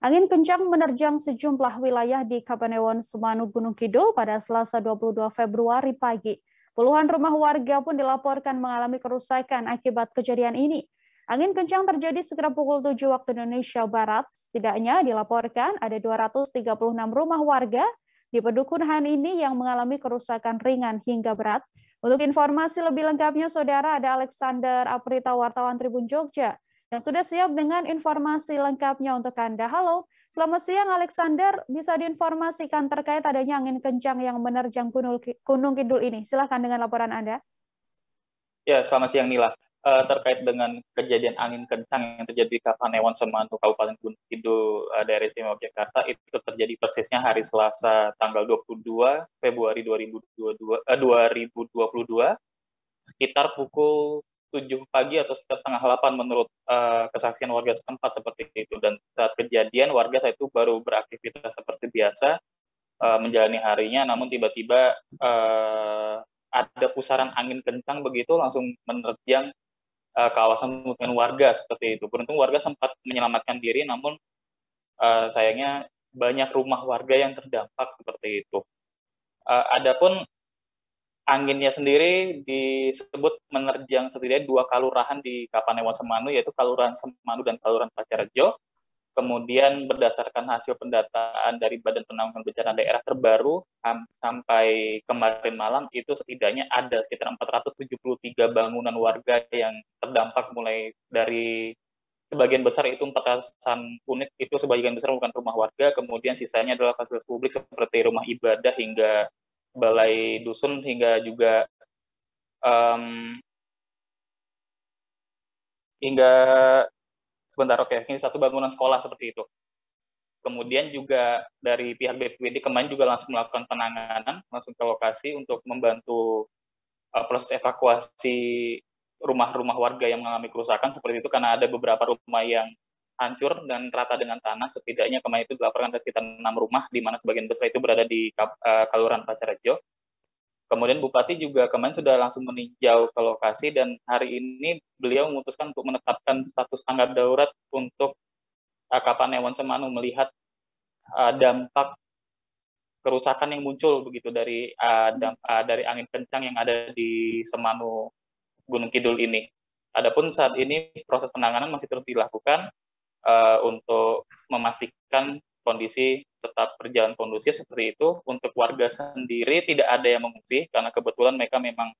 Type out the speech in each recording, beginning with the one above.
Angin kencang menerjang sejumlah wilayah di Kapanewon Semanu, Gunung Kidul pada Selasa 22 Februari pagi. Puluhan rumah warga pun dilaporkan mengalami kerusakan akibat kejadian ini. Angin kencang terjadi sekitar pukul 7 waktu Indonesia Barat. Setidaknya dilaporkan ada 236 rumah warga di pedukuhan ini yang mengalami kerusakan ringan hingga berat. Untuk informasi lebih lengkapnya, Saudara, ada Alexander Aprita, wartawan Tribun Jogja, yang sudah siap dengan informasi lengkapnya untuk Anda. Halo, selamat siang Alexander. Bisa diinformasikan terkait adanya angin kencang yang menerjang Gunung Kidul ini. Silakan dengan laporan Anda. Ya, selamat siang Nila. Terkait dengan kejadian angin kencang yang terjadi di Kapanewon Semanu, Kabupaten Gunung Kidul, daerah istimewa Yogyakarta, itu terjadi persisnya hari Selasa tanggal 22 Februari 2022, sekitar pukul 7 pagi atau sekitar setengah 8 menurut kesaksian warga setempat seperti itu. Dan saat kejadian, warga saat itu baru beraktivitas seperti biasa, menjalani harinya, namun tiba-tiba ada pusaran angin kencang begitu langsung menerjang kawasan pemukiman warga seperti itu. Beruntung warga sempat menyelamatkan diri, namun sayangnya banyak rumah warga yang terdampak seperti itu. Adapun anginnya sendiri disebut menerjang setidaknya 2 kelurahan di Kapanewon Semanu, yaitu Kelurahan Semanu dan Kelurahan Pacarejo. Kemudian berdasarkan hasil pendataan dari Badan Penanggulangan Bencana Daerah terbaru sampai kemarin malam, itu setidaknya ada sekitar 473 bangunan warga yang terdampak, mulai dari sebagian besar itu 400-an unit, itu sebagian besar bukan rumah warga, kemudian sisanya adalah fasilitas publik seperti rumah ibadah hingga balai dusun, hingga juga ini satu bangunan sekolah seperti itu. Kemudian juga dari pihak BPBD kemarin juga langsung melakukan penanganan, langsung ke lokasi untuk membantu proses evakuasi rumah-rumah warga yang mengalami kerusakan seperti itu, karena ada beberapa rumah yang hancur dan rata dengan tanah. Setidaknya kemarin itu dilaporkan ada sekitar 6 rumah, di mana sebagian besar itu berada di Kelurahan Pacarejo. Kemudian Bupati juga kemarin sudah langsung meninjau ke lokasi, dan hari ini beliau memutuskan untuk menetapkan status tanggap darurat untuk Kapanewon Semanu, melihat dampak kerusakan yang muncul begitu dari angin kencang yang ada di Semanu Gunung Kidul ini. Adapun saat ini proses penanganan masih terus dilakukan untuk memastikan kondisi tetap berjalan kondusif seperti itu. Untuk warga sendiri tidak ada yang mengungsi, karena kebetulan mereka memang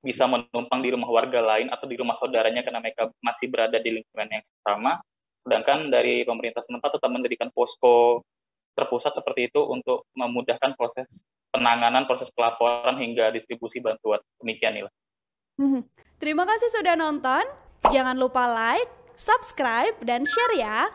bisa menumpang di rumah warga lain atau di rumah saudaranya karena mereka masih berada di lingkungan yang sama. Sedangkan dari pemerintah setempat tetap mendirikan posko terpusat seperti itu untuk memudahkan proses penanganan, proses pelaporan hingga distribusi bantuan. Demikian, Nila. Terima kasih sudah nonton. Jangan lupa like, subscribe, dan share ya.